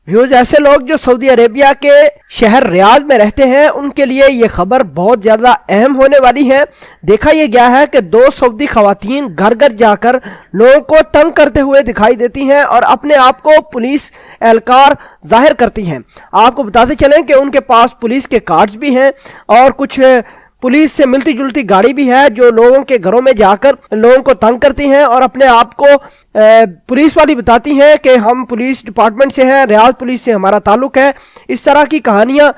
Views ایسے لوگ جو سعودی عربیہ کے شہر ریاض میں رہتے ہیں ان کے لیے یہ خبر بہت زیادہ اہم ہونے والی ہے۔ دیکھا یہ گیا ہے کہ 2 سعودی خواتین گھر گھر جا کر لوگوں کو تنگ کرتے ہوئے دکھائی دیتی ہیں اور اپنے آپ کو پولیس اہلکار ظاہر کرتی ہیں۔ آپ کو بتاتے چلیں کہ ان کے پاس پولیس کے کارڈز بھی ہیں اور کچھ پولیس سے ملتی جلتی گاڑی بھی ہے جو لوگوں کے گھروں میں جا کر لوگوں کو تنگ کرتی ہیں اور اپنے آپ کو پولیس والی بتاتی ہیں کہ ہم پولیس ڈپارٹمنٹ سے ہیں، ریاض پولیس سے ہمارا تعلق ہے۔ اس طرح کی کہانیاں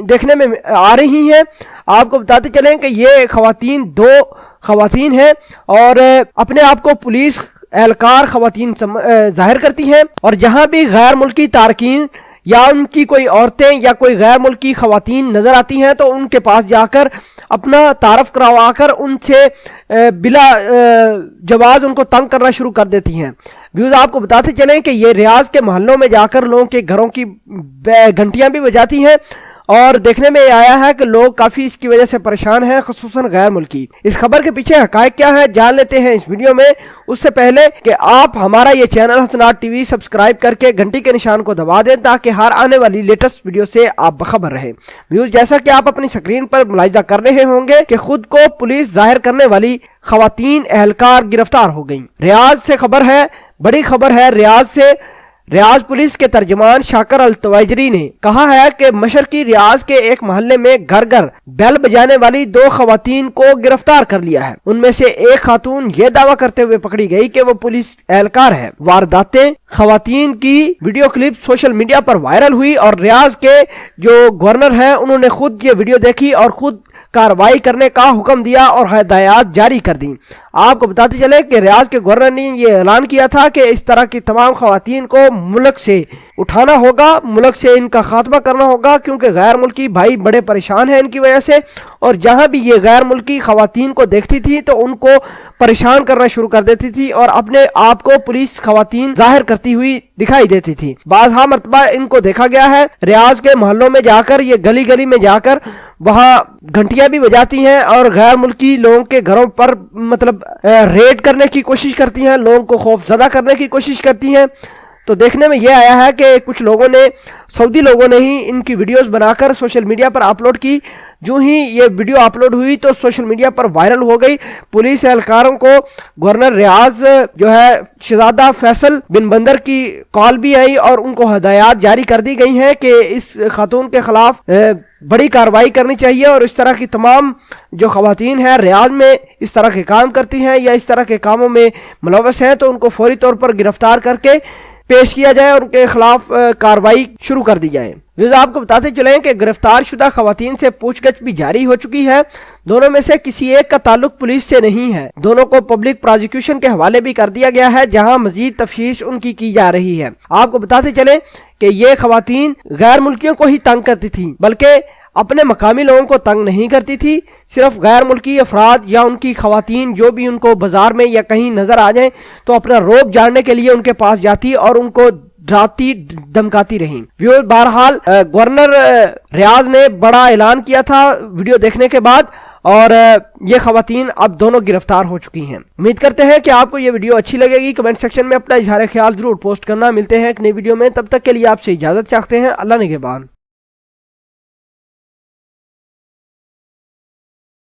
دیکھنے میں آ رہی ہیں۔ آپ کو بتاتے چلیں کہ یہ خواتین 2 خواتین ہیں اور اپنے آپ کو پولیس اہلکار خواتین ظاہر کرتی ہیں، اور جہاں بھی غیر ملکی تارکین یا ان کی کوئی عورتیں یا کوئی غیر ملکی خواتین نظر آتی ہیں تو ان کے پاس جا کر اپنا تعارف کروا کر ان سے بلا جواز ان کو تنگ کرنا شروع کر دیتی ہیں۔ ویوز آپ کو بتاتے چلیں کہ یہ ریاض کے محلوں میں جا کر لوگوں کے گھروں کی گھنٹیاں بھی بجاتی ہیں اور دیکھنے میں آیا ہے کہ لوگ کافی اس کی وجہ سے پریشان ہیں، خصوصاً غیر ملکی۔ اس خبر کے پیچھے حقائق کیا ہے جان لیتے ہیں اس ویڈیو میں۔ اس سے پہلے کہ آپ ہمارا یہ چینل حسنات ٹی وی سبسکرائب کر کے گھنٹی کے نشان کو دبا دیں تاکہ ہر آنے والی لیٹسٹ ویڈیو سے آپ بخبر رہیں۔ ویوز جیسا کہ آپ اپنی سکرین پر ملاحظہ کر رہے ہوں گے کہ خود کو پولیس ظاہر کرنے والی خواتین اہلکار گرفتار ہو گئیں۔ ریاض سے خبر ہے، بڑی خبر ہے ریاض سے۔ ریاض پولیس کے ترجمان شاکر التوائجری نے کہا ہے کہ مشرقی ریاض کے ایک محلے میں گھر گھر بیل بجانے والی 2 خواتین کو گرفتار کر لیا ہے۔ ان میں سے ایک خاتون یہ دعویٰ کرتے ہوئے پکڑی گئی کہ وہ پولیس اہلکار ہے۔ وارداتیں خواتین کی ویڈیو کلپ سوشل میڈیا پر وائرل ہوئی اور ریاض کے جو گورنر ہیں انہوں نے خود یہ ویڈیو دیکھی اور خود کارروائی کرنے کا حکم دیا اور ہدایات جاری کر دیں۔ آپ کو بتاتے چلیں کہ ریاض کے گورنر نے یہ اعلان کیا تھا کہ اس طرح کی تمام خواتین کو ملک سے اٹھانا ہوگا، ملک سے ان کا خاتمہ کرنا ہوگا، کیونکہ غیر ملکی بھائی بڑے پریشان ہیں ان کی وجہ سے، اور جہاں بھی یہ غیر ملکی خواتین کو دیکھتی تھی تو ان کو پریشان کرنا شروع کر دیتی تھی اور اپنے آپ کو پولیس خواتین ظاہر کرتی ہوئی دکھائی دیتی تھی۔ بعض ہاں مرتبہ ان کو دیکھا گیا ہے ریاض کے محلوں میں جا کر، یہ گلی گلی میں جا کر وہاں گھنٹیاں بھی بجاتی ہیں اور غیر ملکی لوگوں کے گھروں پر ریڈ کرنے کی کوشش کرتی ہیں، لوگوں کو خوف زدہ کرنے کی کوشش کرتی ہیں۔ تو دیکھنے میں یہ آیا ہے کہ کچھ لوگوں نے، سعودی لوگوں نے ہی ان کی ویڈیوز بنا کر سوشل میڈیا پر اپلوڈ کی۔ جو ہی یہ ویڈیو اپلوڈ ہوئی تو سوشل میڈیا پر وائرل ہو گئی۔ پولیس اہلکاروں کو گورنر ریاض جو ہے شہزادہ فیصل بن بندر کی کال بھی آئی اور ان کو ہدایات جاری کر دی گئی ہیں کہ اس خاتون کے خلاف بڑی کارروائی کرنی چاہیے، اور اس طرح کی تمام جو خواتین ہیں ریاض میں اس طرح کے کام کرتی ہیں یا اس طرح کے کاموں میں ملوث ہیں تو ان کو فوری طور پر گرفتار کر کے پیش کیا جائے اور ان کے خلاف کارروائی شروع کر دی جائے۔ آپ کو بتاتے چلیں کہ گرفتار شدہ خواتین سے پوچھ گچھ بھی جاری ہو چکی ہے۔ دونوں میں سے کسی ایک کا تعلق پولیس سے نہیں ہے۔ دونوں کو پبلک پروزیکیوشن کے حوالے بھی کر دیا گیا ہے جہاں مزید تفتیش ان کی جا رہی ہے۔ آپ کو بتاتے چلیں کہ یہ خواتین غیر ملکیوں کو ہی تنگ کرتی تھیں، بلکہ اپنے مقامی لوگوں کو تنگ نہیں کرتی تھی۔ صرف غیر ملکی افراد یا ان کی خواتین جو بھی ان کو بازار میں یا کہیں نظر آ جائیں تو اپنا روب جاننے کے لیے ان کے پاس جاتی اور ان کو ڈراتی دھمکاتی رہیں۔ بہرحال گورنر ریاض نے بڑا اعلان کیا تھا ویڈیو دیکھنے کے بعد، اور یہ خواتین اب دونوں گرفتار ہو چکی ہیں۔ امید کرتے ہیں کہ آپ کو یہ ویڈیو اچھی لگے گی۔ کمنٹ سیکشن میں اپنا اظہار خیال ضرور پوسٹ کرنا۔ ملتے ہیں ایک نئی ویڈیو میں، تب تک کے لیے آپ سے اجازت چاہتے ہیں۔ اللہ نگہبان۔